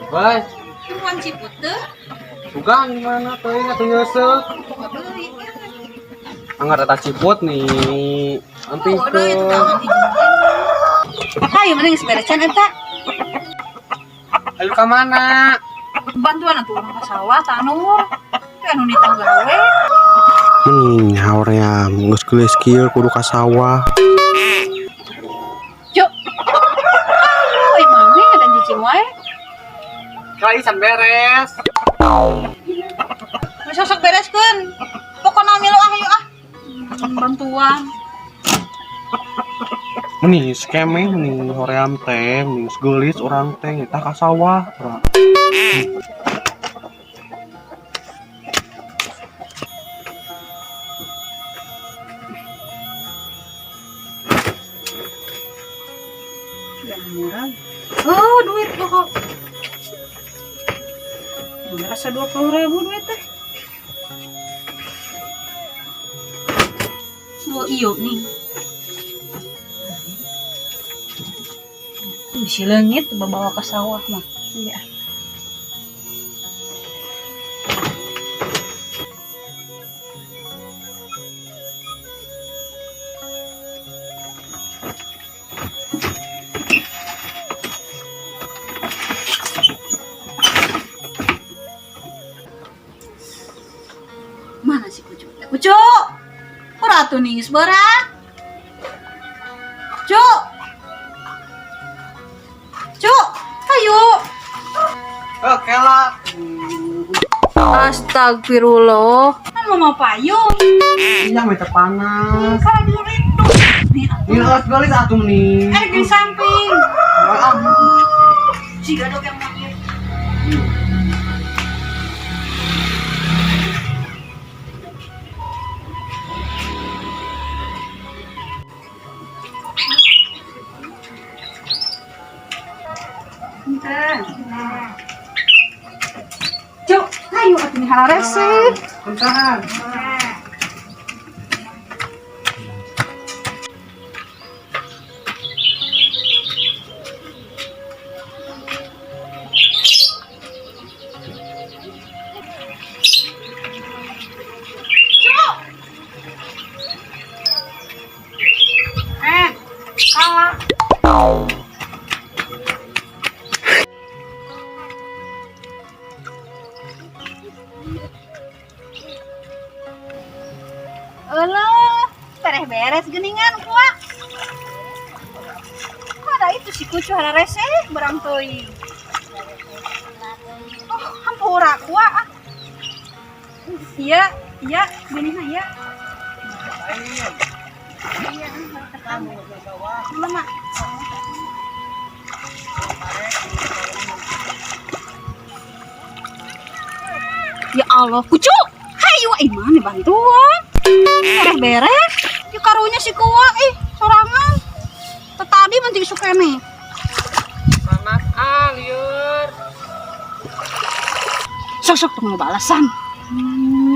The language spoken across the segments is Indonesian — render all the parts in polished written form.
Baik. Tuan Ciput deh. Bukan gimana tuh ini tuh nyesel. Enggak ada ciput nih. Nanti ke. Ayo mending seberesan eta. Ayo ke mana? Bantuan atuh urang ka sawah tanur. Anu nitang gawe. Haurnya geus geus kieu kudu ka sawah. Cuk. Ayo mami ada cicing wae. Kaisan beres. Sosok bereskeun. Pokona milu ah yuk ah. Bantuan. Meni skemeh nih hoream teh, nih gelis orang teh kita ka sawah. Oh, duit pokok. Rasa 20.000 duit teh. Oh iyo nih. Di langit bawa ke sawah mah. Iya. Mana si Kucu? Kucu! Ora tuh nih sebarang. Cuk! Cuk! Ayo! Oke lah. Astagfirullah. Kan mama payung. Iya mah teh panas. Kalau dulu itu. Ini gelis atuh nih. Di samping. Si gadok yang mau dia. Cuk, ayo atuh nih hararese. Bentar. Kalah. Alah, beres-beres geningan kuat. Kok ada itu si Kucu hararese berang teuing. Oh, hampura kuat. Iya, iya, geningna iya. Iya, kamu belum mak. Ya Allah, Kucu. Hayu mana bantuan. Beres. Yuk karunya si kuat sorangan. Tadi mending sukene. Panas lieur. Sok teu mau balasan.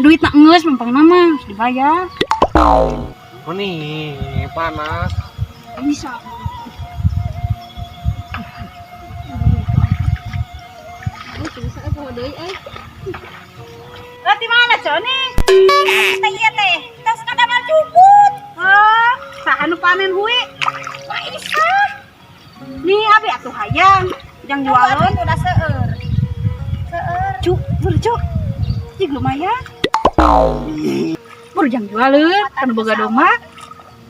Duit nak ngeus mempang nama dibayar. Meni panas. Bisa. Berarti mana Joni? Kita iya teh. Kita sekadar mau cuput. Oh, sahanu panen hui. Wah isa. Nih abi atuh hayang. Yang jualan udah seueur. Cuk, bercuk. Cik lumayan. Baru jang jualan, kan boga domba.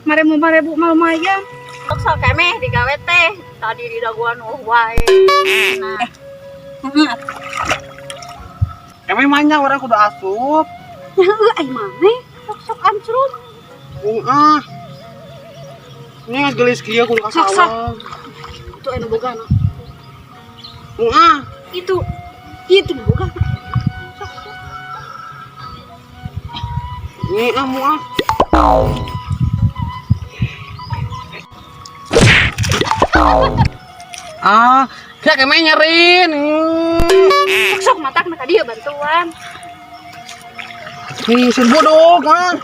Marebu mah lumayan. Sok kemeh digawe teh. Tadi di daguan wae. Nah. Kami manya orang kudu asup. Ai mane sok ancrut. Ini gelis kieu kudu ka sawah. Itu anu bogana. Itu bogana. Ini kamu ah. Ah, dia kayak main nyarin. Sok matak nak dia bantuan. Nih, sin bodoh kan.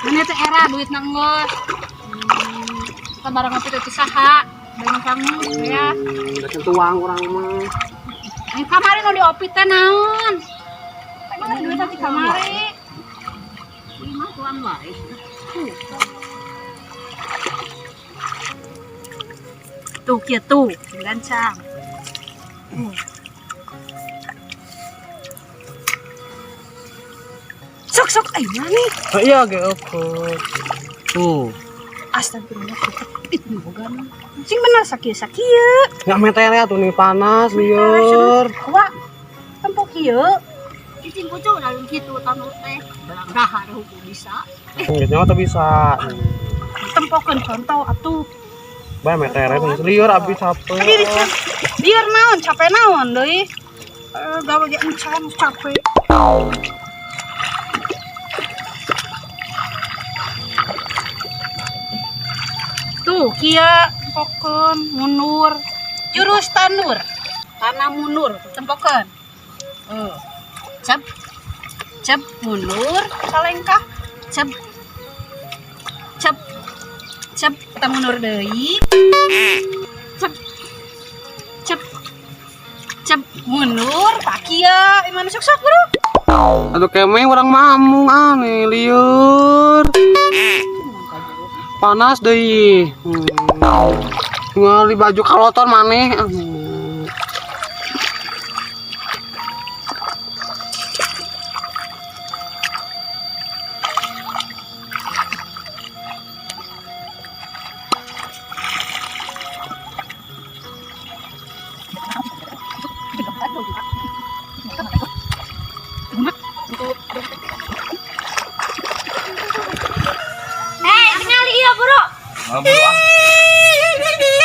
Mana teh era duit nanggos. Kita barang ngopi teh saha. Barang kamu ya. Udah tuang orang mah. Ini kamari nu diopi teh naon? Mana duit di kamari? Lima tuan wae. Tuh kia tuh, gancang. Sok ayo nih. Oh, iya ge oke. Tuh. Astagfirullah. Itu bogan. Sing bener sakieu. Nggak meter ya tuh nih panas liur. Wah, tempo kieu. Cicing pucuk lalu kitu tanur teh. Belangrah ada hukum bisa. Nggak tuh bisa. Tempokeun kontol atuh. Bah meter tuh liur abis capek. Biar naon capek naon deui. Gawe ge encan capek. Tuh kia tempokeun mundur. Jurus tanur. Tanah mundur tempokeun. Cep mundur salengkah. Cep kita mundur deui. Cep mundur tak kieu imana sok bro. Aduh kemeng orang mamung aneh liur. Panas deui. Ngali baju kaloton maneh. Tinggali iya bro. Buru ah.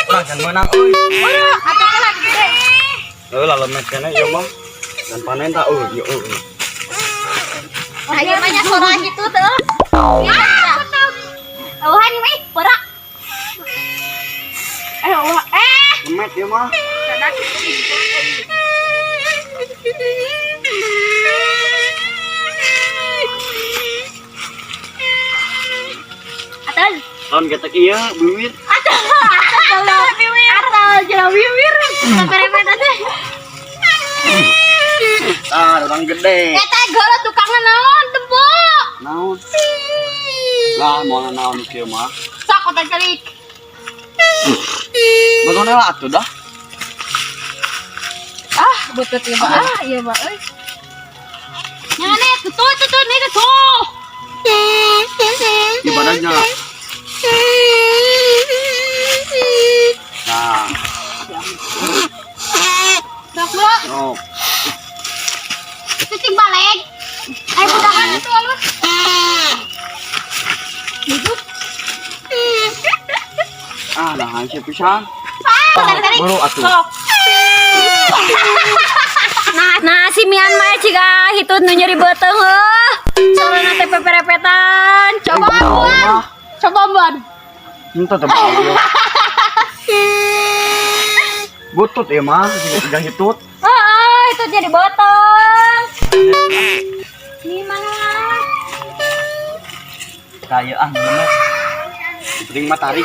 Urang can meunang euy. Bro, atuh lah gede. Lalemet kana ieu mah. Dan panen tak ieu euy. Aya mah nya sora kitu teh. Euhan mah berak. Lemet ieu mah. Atal. Lawan getek ieu bibir. Atal jero wiwir. Saperepet teh. Ah, orang gede. Eta geuleuh tukangan naon tempo. Naon? Lah, moal naon kieu mah. Sok otak celik. Bagona lah atuh dah. Butut ieu mah. Ieu mah euy. Nyane tutut nih tuh. Ibadahnya. Nah, Sok bro. oh. Cicing balik. Ayo budakan itu alus. Hidup. Ah, dah hancur pisan. Tarik. Buru atuh. Sok. Nah si Mian mah ciga hitut nu nyeri beuteung heuh. Soalna teh peperepetan. Coba buan. Coba buan. Entah teh bau. Butut ya mah, udah hitut. Itu jadi botol. Di mana? Kayak lemet. Penting mah tarik.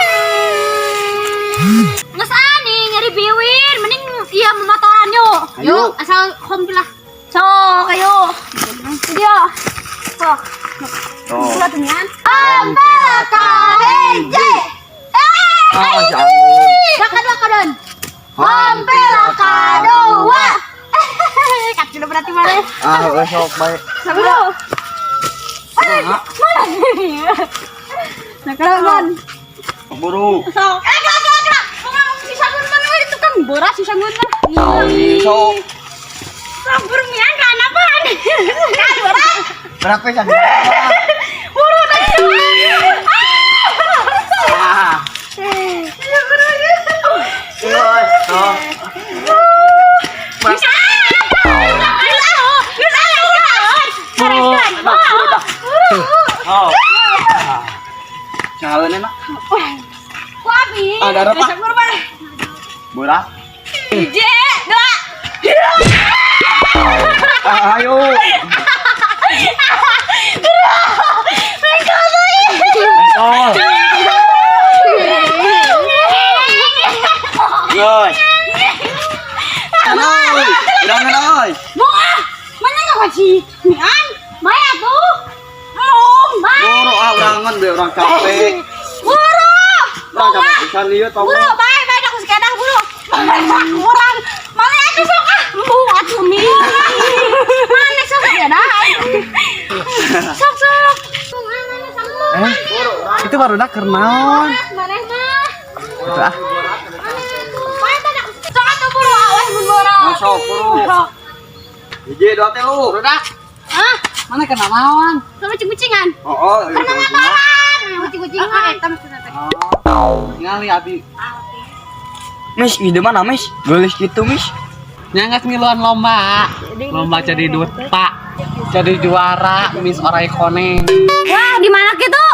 Nges ani nyari biwir, mending iya memotoran yuk. Ayo. Yuk, asal kompilah. Sok, ayo. Dia. Sok. Oh. Lihat nian. Ambaka heje. Ah, jangan. Lakadon. Ambaka doa. Kacil berarti mana? Ah, sok baik. Sabro. Mana? Nakalaman. Buru. Sok. Gerak. Pengang si sangun mana itu kan boras si sangun mah. Sok. Sok bermian kan apaan? Kan boras. Berapa sih? Buru tadi. Ah. Iya, sok. enak. Ku abi. Ada apa? Bola. Hiji, dua. Ayo. Mentol. Guys. Halo. Udah ngeloy. Bunga, mana nggak sih? Mian, bayar tuh. Belum, bayar. Buru urangan be orang capek. Buru. Orang capek bisa lihat tau. Buru, bayar aku sekedar buru. Kurang, mana aku sok ah? Buat bumi. Mana sok ya dah? Sok. Itu baru dah kernaon. Mana mah? Itu ah. Sok atuh buru, awas buru. Masuk buru. Hiji dua teh lu. Udah. Hah? Mana kenaon? Sama kucing-kucingan. Oh, itu Pernah semua. ngapain? Kucing-kucingan. Eta maksudnya teh. Ngali abi. Mis, ide mana mis? Gelis gitu mis. Nyangat ngiluan lomba. Lomba jadi duta. Jadi juara Miss Orai Koneng. Wah, di mana gitu?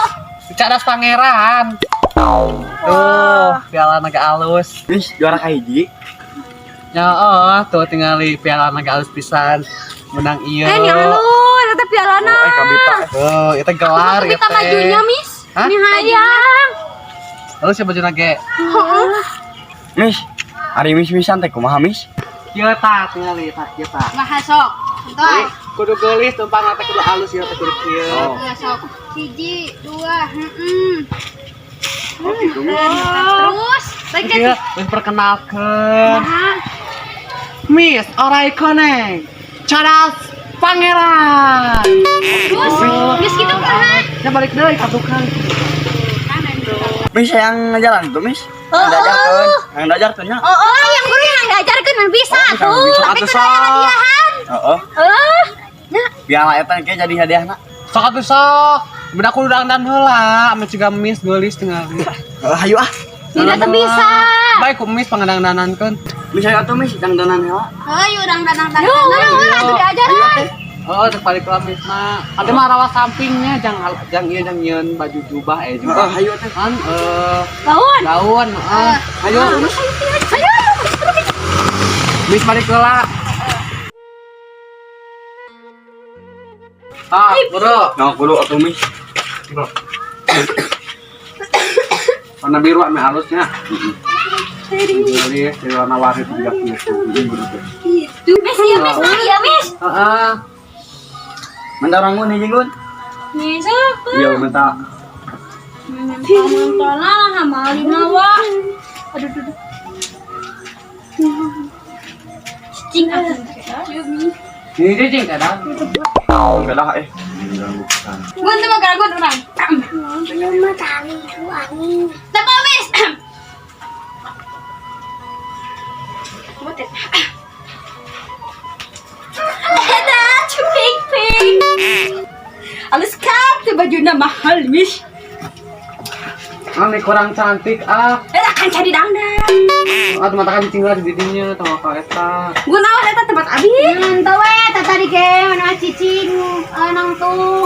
Cadas pangeran. Tuh, piala naga alus. Mis, juara hiji. Ya, tuh tinggali piala naga alus pisan. Menang iya. Ini halus, eta pialana. Kabita. Tuh, itu gelar ya. Kita majunya, Miss. Hah? Ini hayang. Lalu siapa baju nage? Mis, hari mis-misan teh kumaha mis? Ieu tah tinggali tah, ieu tah. Nah, sok. Entoy. Kudu geulis tumpang teh kudu alus ieu teh kudu kieu. Oh. Sok. 1, 2, heeh. Oh, gitu mis. Terus, baik Ieu geus perkenalkeun. Nah, Miss Orai Koneng. Cadas pangeran. terus, Miss gitu kan. Ya balik deui katukan. Mis yang ngajaran tuh mis. Yang dajarkeun, yang dajarkeunnya. Oh, yang guru yang ngajarkeun mah bisa Oh, bisa, tuh. bisa. Tapi Atuh, kan sok. hadiahan. Heeh. Nah, Piala eta ge jadi hadiahna. Sok atuh sok. Beda kudu dandan heula, ame ciga Miss geulis tinggali. Hayu ah. tidak tuh bisa. Baik ku Miss pangdandanankeun. Mis aya atuh mis dangdanan heula. Ayo urang danang-danang. Yuk, atuh diajaran. Oh, teh balik ke Misna. Ada mah rawa sampingnya jang ieu jang nyeun baju jubah juga. Hayu teh. Kan Daun. daun, ayo. Ayo. Miss balik heula. Ah, bro. Nah, kudu atuh mis. Warna biru ame halusnya. Jadi, warna warni 30. Itu Miss ya, Miss. Iya, Miss. Heeh. Menta rangun hiji gun. Miss. Iya, menta. Pamantalah hamalin nawa. Aduh. Cing atuh. Ini cing kadang. Enggak dah Gun tuh gara gun urang. Belum tali wangi. Tapi Miss. Butet. Ada cuping. Alus kan tuh bajunya mahal, Miss. Ame kurang cantik Kan cari dangdang. Atuh mata kan tinggal di didinya tong ka eta. Gue naon eta tempat abi. Teu we tadi ge mana cicing nang tuh.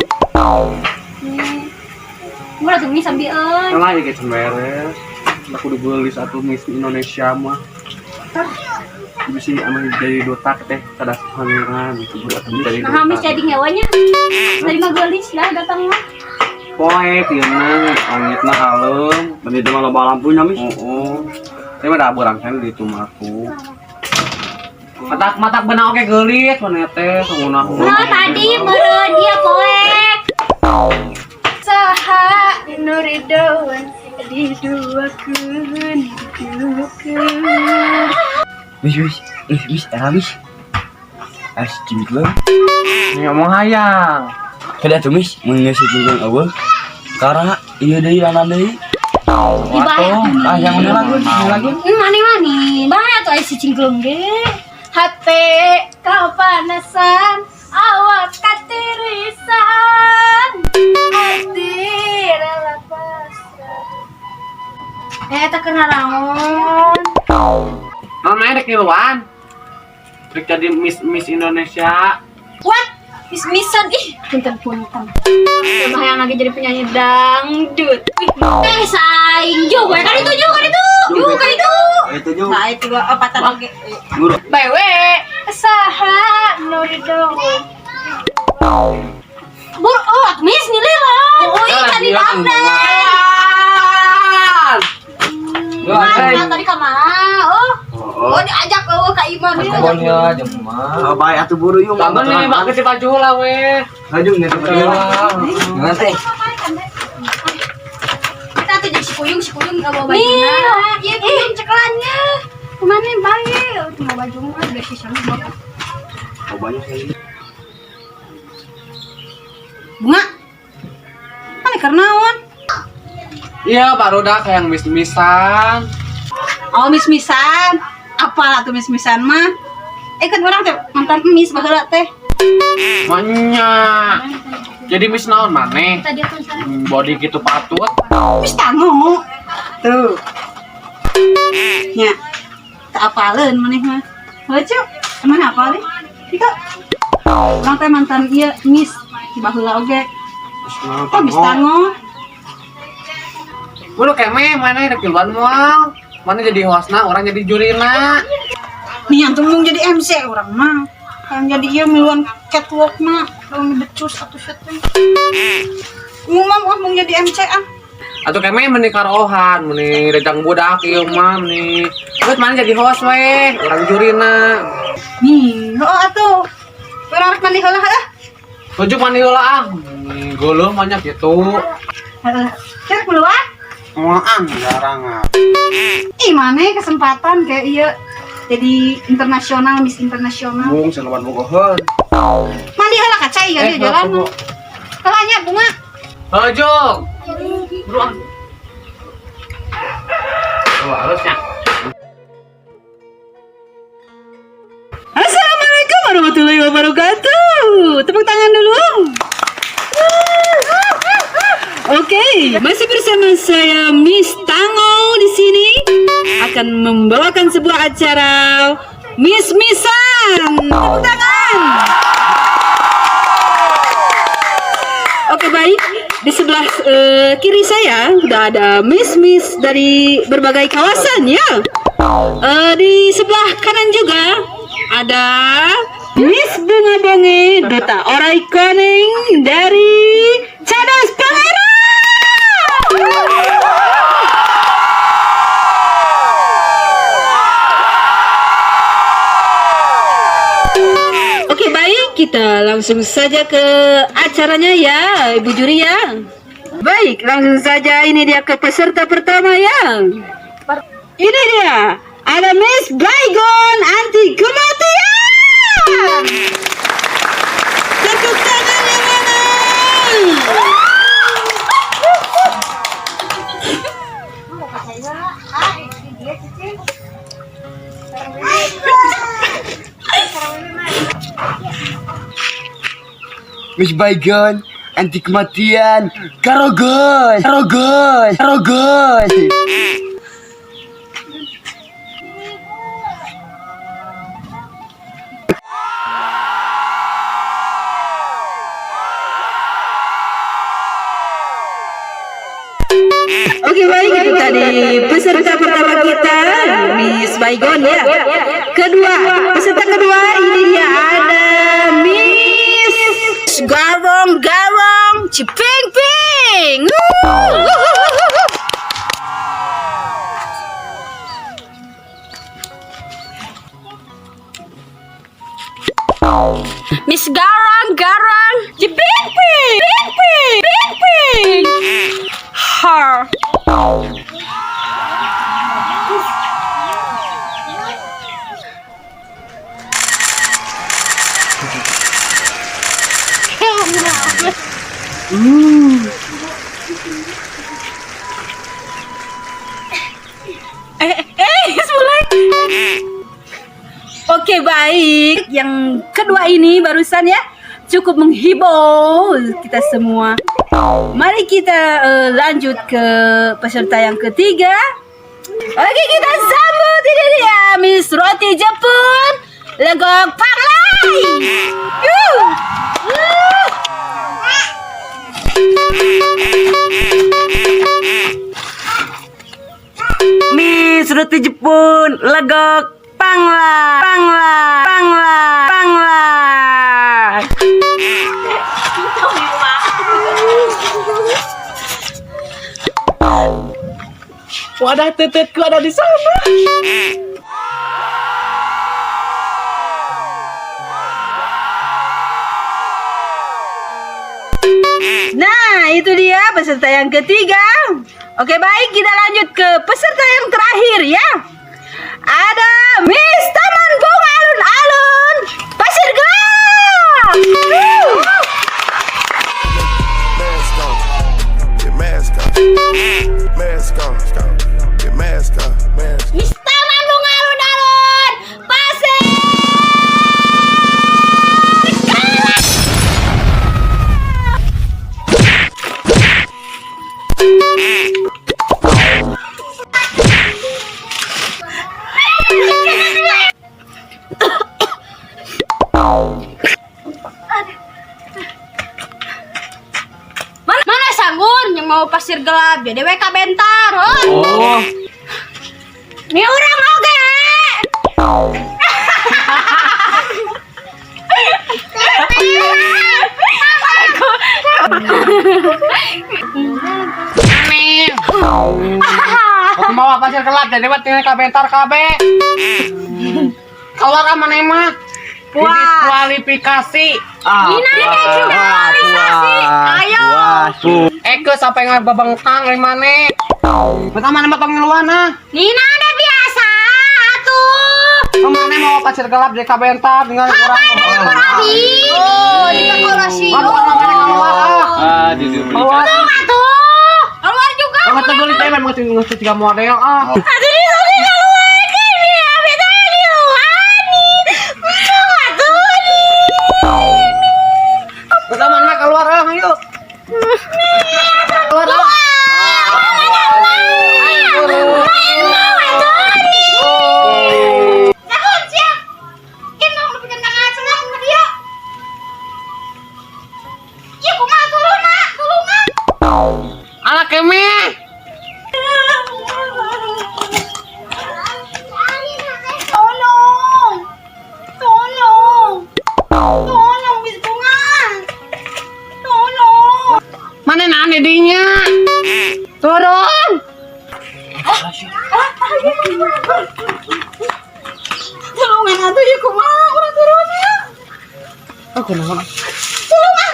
Gue tuh Miss ambieun. Lah ya ge beres. Aku udah geulis atuh Miss Indonesia mah. Bisa ame jadi dotak teh kada pangeran gitu atuh jadi Nah, Miss jadi ngewanya. Dari Magelis dah datang mah. poe pieuna langitna halem benih teh mah loba lampunya mis. Oh. Tapi mah da borang kan di tumaku. Matak benang oke geulis mana teh sunguna. Nah, tadi meureun dia poek. Saha nuridawan diduakeun. Mis, era mis. Es cingkleng. Ngomong hayang. Kada tuh mis, mun geus cingkleng eueuh. Karena ieu deui lana deui. Dibayar. Ah yang ini lagu. Mani. Bahaya tuh aya si cingkleng ge. Hate kapanasan, awak katirisan. Hati rela pasrah. Eta kena naon? Namanya dek kiluan. Dek jadi Miss Indonesia. What? Mis-misan punten-punten. Coba yang lagi jadi penyanyi dangdut. Saing juga kan itu. Itu juga. Nah, itu apa tadi? Guru. Bewe saha nu dido. Mis nilai lah. Iya tadi dangdut. Tadi kemana? Oh diajak ke Iman. Pokoknya jam mah. Baik atuh buru yuk. Kamu nih pakai si baju lah weh. Laju nih tuh. Nanti. Kita tuh jadi si kuyung nggak bawa baju. Iya kuyung cekelannya. Kemana baik? Cuma baju mah udah sisa bawa. Banyak sekali. Bunga. Kan karnawan. Iya, baru dah kayak mis-misan. Oh mis-misan. Apa tuh mis-misan mah? Kan orang teh mantan mis baheula teh. Manya. Jadi mis naon maneh? Tadi aku Body gitu patut. mis tango. Tuh. Nya. Tak apaleun maneh mah. Heuh, mana apal deh? Kita orang teh mantan ieu mis di baheula oge. Oh mis tango. Bulu keme mana ada kiluan mual. Mana jadi hostna, orang jadi jurina. Nih antum mau jadi MC orang mah. Yang jadi ieu miluan catwalk mah, lawan becus atuh shot teh. Mau jadi MC ah. Atau keme meni karohan, meni rejang budak ieu mah meni. Terus mana jadi host we, orang jurina. Nih, atuh. Orang rek mandi heula ah. Tujuh mani heula ah. Geuleum banyak gitu. Cek keluar. Muaan jarang. Ih, mana kesempatan kayak iya jadi internasional, Miss Internasional. Bung selawan bogoheun. Mandi heula kacai ya dia jalan. Kalanya bunga. Hojok. Buruan. Oh, harusnya. Assalamualaikum warahmatullahi wabarakatuh. Tepuk tangan dulu. Oke, masih bersama saya Miss Tango di sini akan membawakan sebuah acara Miss-Missan. Tepuk tangan. Oke baik, di sebelah kiri saya sudah ada Miss dari berbagai kawasan ya. Di sebelah kanan juga ada Miss Bunga Bonge, duta orai koning dari Cadas Palembang. Oke baik, kita langsung saja ke acaranya ya Ibu Juri ya. Baik, langsung saja ini dia ke peserta pertama ya. Ini dia, ada Miss Baygon anti kematian. Tepuk tangan yang mana? Miss Baygon, anti kematian, karogon. Oke baik, itu tadi peserta pertama kita Miss Baygon ya. Peserta kedua ini dia ada Miss Garong Ciping Ping. Miss Garong Ciping Ping. Her. Mulai. Oke baik, yang kedua ini barusan ya cukup menghibur kita semua. Mari kita lanjut ke peserta yang ketiga. Oke, kita sambut ini dia Miss Roti Jepun Legok Parlay. Mi sudah Jepun legok pangla pangla pangla pangla. Wadah tetetku ada di sana. Nah, itu dia peserta yang ketiga. Oke, baik, kita lanjut ke peserta yang terakhir ya. Ada Miss Taman Bunga Alun-Alun Pasir Gelap. Mask on, get mask on, mask on, get mask on, mask on. Miss Taman Bunga Alun-Alun Pasir Gelap. Mana Sangun yang mau pasir gelap jadi WK bentar. Oh. Ini orang oke. Aku mau apa sih gelap jadi buat ini kabentar kabe. Keluar mana emang? Kualifikasi. Ini juga kualifikasi. Ayo. Eke sampai ngebabengkang dari mana? Pertama nama pengeluaran. Nina ada biasa atuh. Kemana mau pasir gelap jadi kabentar tinggal kurang. Oh, dekorasi. Keluar. Keluar. Atuh. Keluar juga. Kamu tegulit temen mau ngasih 3 model ah. Atuh di sini keluar kan ya. Beta di luar nih. Atuh nih. Pertama nama keluar ayo. Keluar. Anak keme. Tolong, Miss Bunga. Tolong. Mana nane dinya? Turun. Tolongan atuh ya kumaha urang turunnya. Aku naon? Tolongan.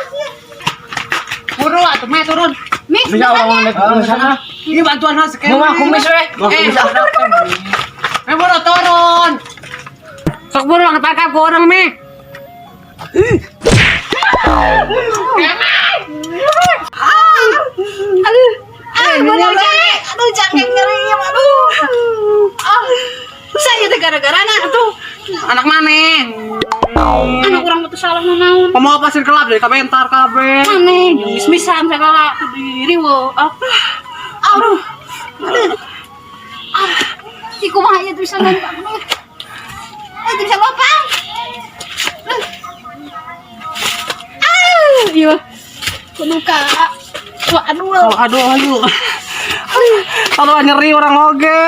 Buru atuh meh turun. Mix. Bisa orang naik ke sana. Ini bantuan khas kayak. Mau kumis we. Buru turun. Sok buru ngetangkap ke orang meh. Aduh, jangan ngeri, aduh. Saya teh gara-gara tuh. Anak mana? Anak orang betul salah naon. Mau pasir gelap deh, kabentar kabe. Aneh, mis-misan segala diri wo. Aduh. Iku mah ya bisa nonton. Bisa lopang. Iya. Kudu Kak. Waduh. Aduh. Aduh nyeri orang oge.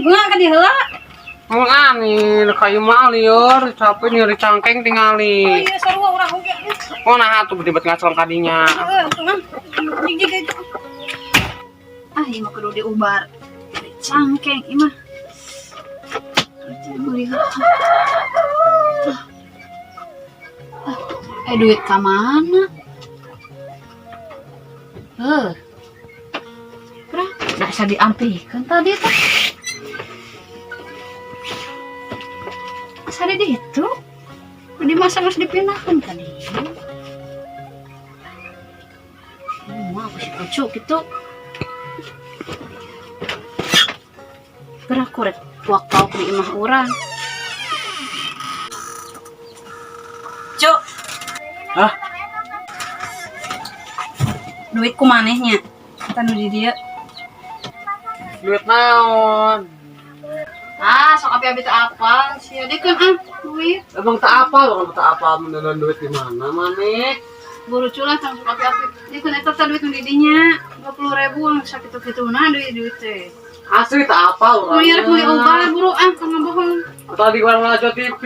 Bunga kan diheula. Ngomong aneh, kayu mah liur, capek nyeri cangkeng tingali. Oh iya sarua urang oge. Oh nah tuh berdebat ngacelong kadinya. Ah, ini mah kudu diubar. Cangkeng ieu mah. Duit ka mana? Berah, nggak bisa diampihkan tadi tuh. Sari di itu, di masa harus dipindahkan tadi. Mau aku sih lucu gitu. Berah korek waktu di imah orang. Cuk. Hah? Duit kumanehnya? Kita nu di dia. Duit naon? Sok api teh apa? Sia dikeun duit. Emang tak apa, orang tak apa menelan duit di mana, Manik? Buru culah tang sok api. Dikeun eta teh duit nu di dinya 20.000 sakitu-kituna duit teh. Asli tak apa orang. Bayar beli obat buru kang bohong. Tadi warung Lajo TV.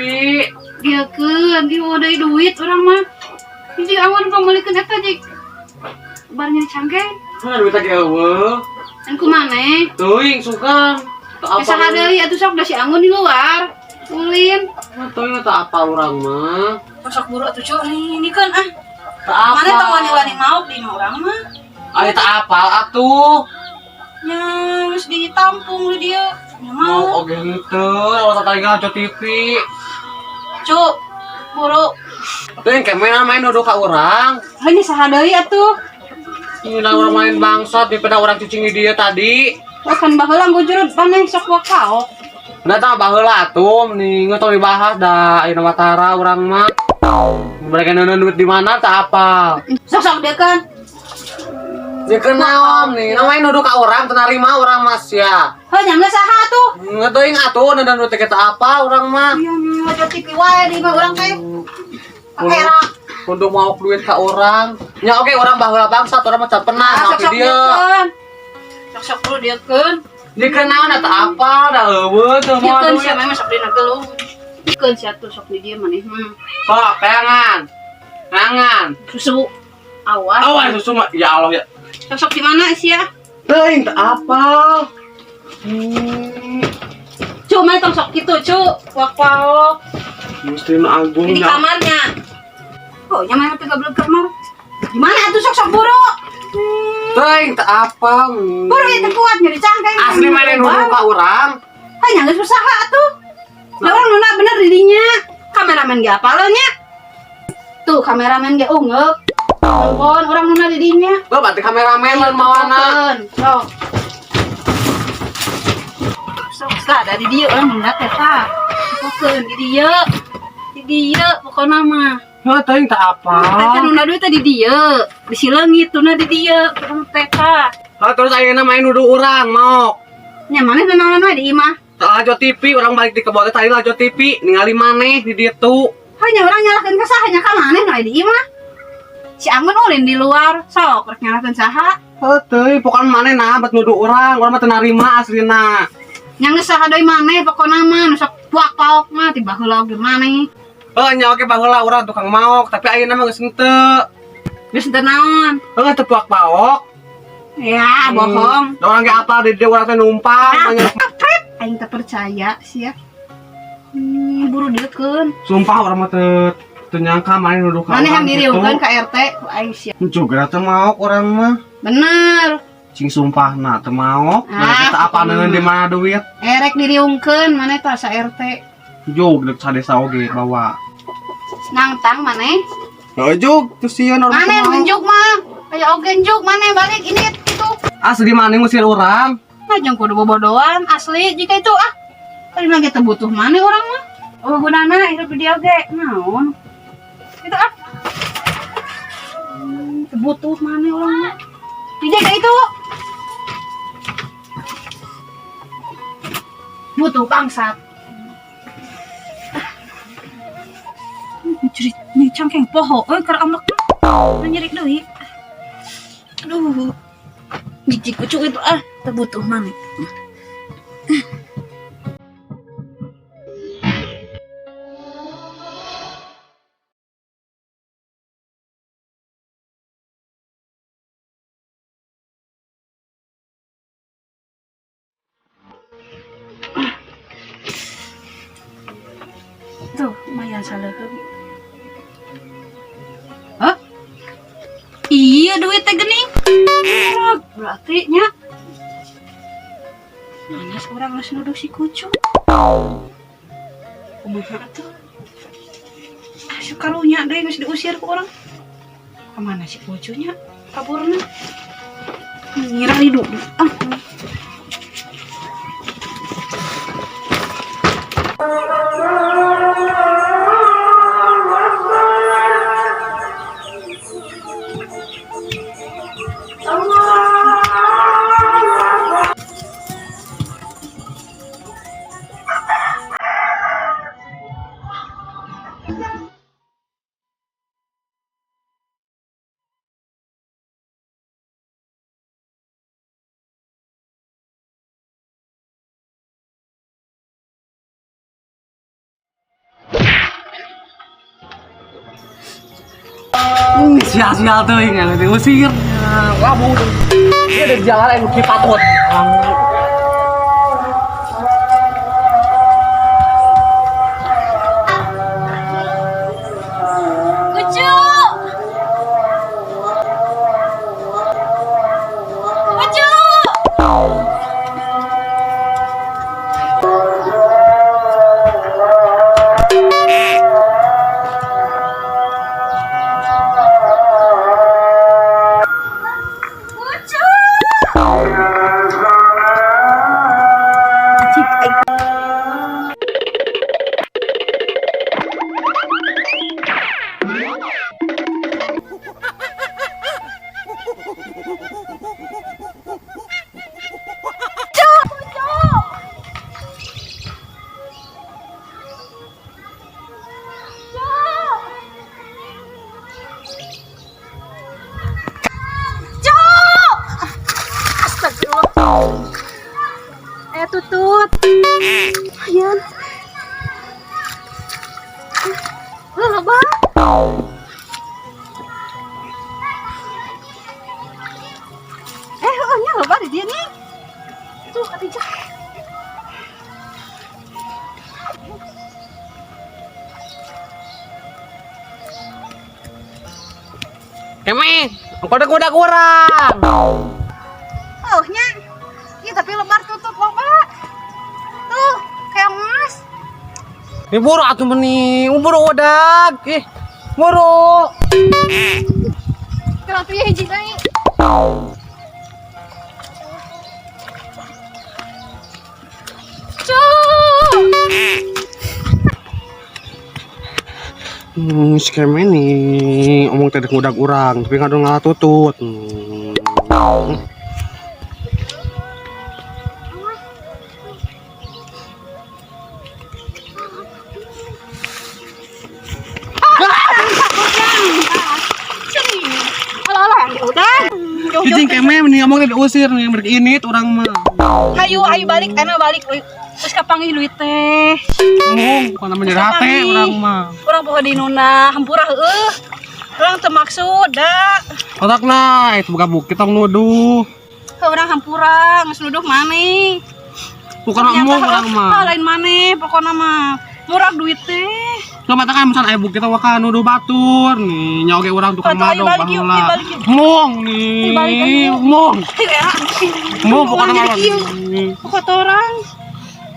Dia keun dia udah duit orang mah. Jadi awan pamalikeun eta jik. Barnya dicangkeng. Duit lagi eueuh. Dan kumaneh? Teuing sukan. Tak apa. Bisa deui atuh sok da si Anggun di luar. Ulin. Teuing tak apa orang mah. Sok buru atuh cuy ini kan Tak apa. Mana tong wani-wani mau di orang mah. Ayo tak apa atuh. Nya geus ditampung di dieu. Nya Mau mau. oge henteu, orang tadi Lajo TV. Cuk. Buru. Teuing kemana main nuduh ka urang. Hanya saha deui atuh. Ini orang main bangsat daripada orang cicing di dia tadi. Kan baheula gujurut paneh sok wakao. Udah tak baheula atuh, mending ngetong dibahas dah ayeuna Watara urang mah. Mereka neuneuh duit di mana tak apa. Sok-sok dia kan. Ya kenaon nih, namanya nuduh ka urang teu narima urang mas ya. Heuh nya saha atuh. Ngeteuing atuh neuneuh duit kita apa urang mah. Iya nya aja TV wae di mah urang teh. Pakera. Untuk mau duit ka urang. Nya oke urang baheula bangsat urang mah pernah Sok-sok ngopi dia. Sok-sok dulu dia kan. Dikenaon eta apa da eueuh teu Dia mau kan duit. sia mah sok dina geulung. Dikeun sia tuh sok di dieu maneh mah. Kok peangan. Nangan. Susu. Awas. Awas susu mah ya Allah ya. Sok di mana sia? Teuing teu apa. Cuma tong sok kitu, cu. Wak-wak. Mesti na agung Di nya. kamarnya. Oh, nya mah teh gablek kamar. Di mana atuh sok-sok buru? Teuing teu apa. Buru itu kuat nyari cangkeng. Asli mana nuduh ka urang. Hanya geus usaha atuh. Da orang nuna bener di dinya. Kameramen ge apa nya? Tuh, kameramen ge ungeuk. Telepon orang nuna di dinya. Lo berarti kameramen lain mawana. Sok. Sok ada di dia orang nunda teh tah. Fokeun di dia. Di dia pokona mah. Ya teuing teu apa. Teh nunda duit teh di dia. Di sileungit tuna di dia. Urang teh tah. Lah terus ayeuna main nuduh urang mau. Nya maneh nenangan we di imah. Lajo TV urang balik di kebon teh tadi Lajo TV ningali maneh di ditu. Hanya orang nyalakeun ka saha nya ka maneh nu di imah. Si Anggun ulin di luar. Sok rek nyalakeun saha. Heuh teuing pokona maneh nah bet nuduh urang mah teu narima aslina. Nya geus saha deui maneh pokona mah nu sok puak-paok mah ti baheula oge maneh. Heuh nya oge baheula urang tukang maok tapi ayeuna mah geus henteu. Geus teu naon. Heuh teu puak-paok. Ya, bohong. Da urang ge apal di dieu urang teh numpang. Aing tak percaya sih ya. Buru dikeun. Sumpah urang mah teu nyangka main nuduh ka urang. Maneh yang diriungkeun ka RT ku aing sia. Juga teu maok urang mah. Bener. Cing sumpahna teu maok. Mana Ah, kita apa neungeun di mana duit? Erek diriungkeun maneh tah sa RT. Jog dek sadesa oge bawa. Nangtang maneh. Heeh jog teu sieun urang Maneh teu maok. ngenjuk mah. Aya oge njuk maneh balik ini itu. Asli maneh ngusir urang. Nah jeung kudu bobodoan asli jika itu tadi lagi teu butuh maneh urang mah. Oh gunana hirup di dia ge naon? Itu teu butuh maneh urang mah. Dijaga itu. Butuh bangsat. Ini cangkeng poho, keur ambek. Nyerik deui. Aduh. Biji kucuk itu terbutuh maneh. Tuh, lumayan saleuheum. Hah? Iya duit teh geuning. Berarti nya. Mana orang geus nuduh si kucu. Kumaha atuh? Sakarunya deui geus diusir ku urang. Ka mana si kucunya? Kaburna. Ngira hidup. Sia-sia tuh yang diusir. Kamu dia ada jalan yang kipatut. Ucu. Ucu. Ucu. Tutut. Ayan. Apa? Nya apa di dia nih? Tuh, Khadijah. Keme, kuda kurang. Oh, nya. Iya, tapi lebar tutut loh, Pak. Tuh, kayak emas. Ini buru atuh meni, buru wadag. Buru. Kalau tuh ya hiji deui. Si Keme nih omong tadi ngudag urang, tapi kadang ngalah tutut. Alah yang diudah. Cicing Keme nih omong tadi usir nih berkinit orang mah. Ayo balik, balik. Terus kapangi duit teh. Bukan namanya hate orang mah. Orang poho di nuna hampura heueuh. Orang teu maksud da. Otakna itu buka bukit tong nuduh. Orang hampura geus nuduh maneh. Bukan omong orang mah. Lain maneh pokona mah. Murah duit teh. Coba kan misalnya aya bukit waka nuduh batur nih nyoge urang tukang Ayo, madog balik yuk, baheula. balik yuk. Mong nih. Mong. Mong bukan nama. Kotoran.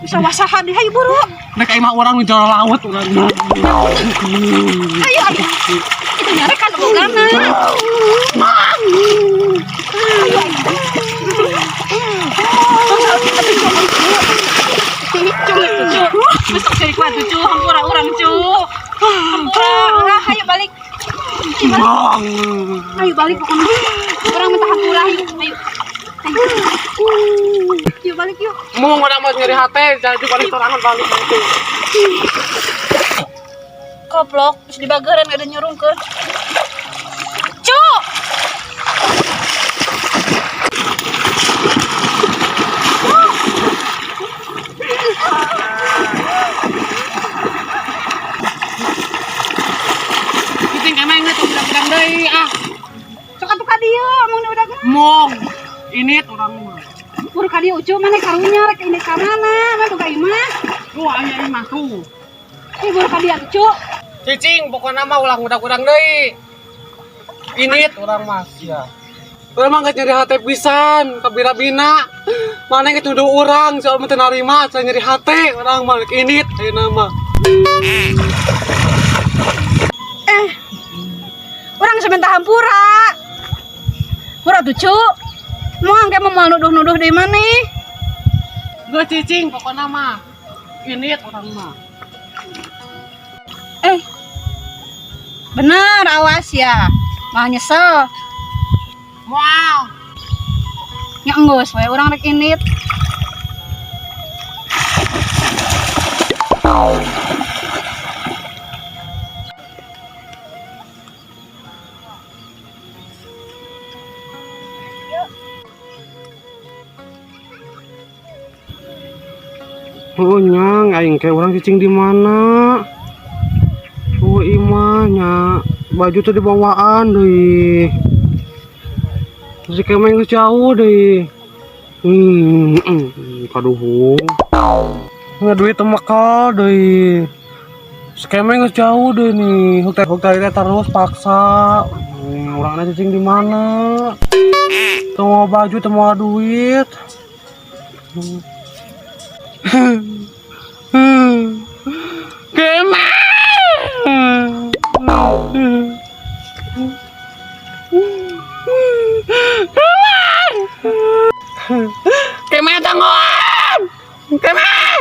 Bisa wasahan deh, ayo buru. Nek imah urang nu jauh laut urang. Ayo. Itu nyari kan bogana. Besok jadi kuat cu, hampura orang cu. Hampura, ayo balik. Mong. Ayo balik pokoknya. Orang minta hampura, ayo. Yuk balik yuk. Mong urang mah nyeri hate, jadi balik sorangan balik itu. Koplok, terus di bageran ada nyurungkeun. Cu. Cicing Keme inget bilang deui ah. Sok atuh ka dieu, mun udah kan. Mong. Init urang mah. Buru ka dieu ucu mana karunya rek ini ka mana? Mah boga imah. Tuh aya imah tuh. Ih buru ka dieu ucu. Cicing pokoknya mah ulang udah deui. Init urang mah sia. Urang mah geus nyeri hate pisan, kabira-bina. Mana yang nuduh urang, soal mah teu narima, saya nyeri hate urang mah init ayeuna mah. Urang sebentar hampura. Murah tuh cu. Moang kayak mau nuduh-nuduh di mana? Gue cicing pokoknya mah. Init urang mah. Bener awas ya. Mah nyesel. Wow. Nya enggeus we urang rek init. Oh nyang, aing kayak orang cicing di mana? Oh imahnya baju tuh dibawaan deh. Si Kemeng geus jauh deh. Kaduhung. Nggak duit teu makal deh. Si Kemeng geus jauh deh nih. Hotel terus paksa. Orangnya cacing di mana? Teu mau baju, teu mau duit. Kemen tangguhan! Kemen!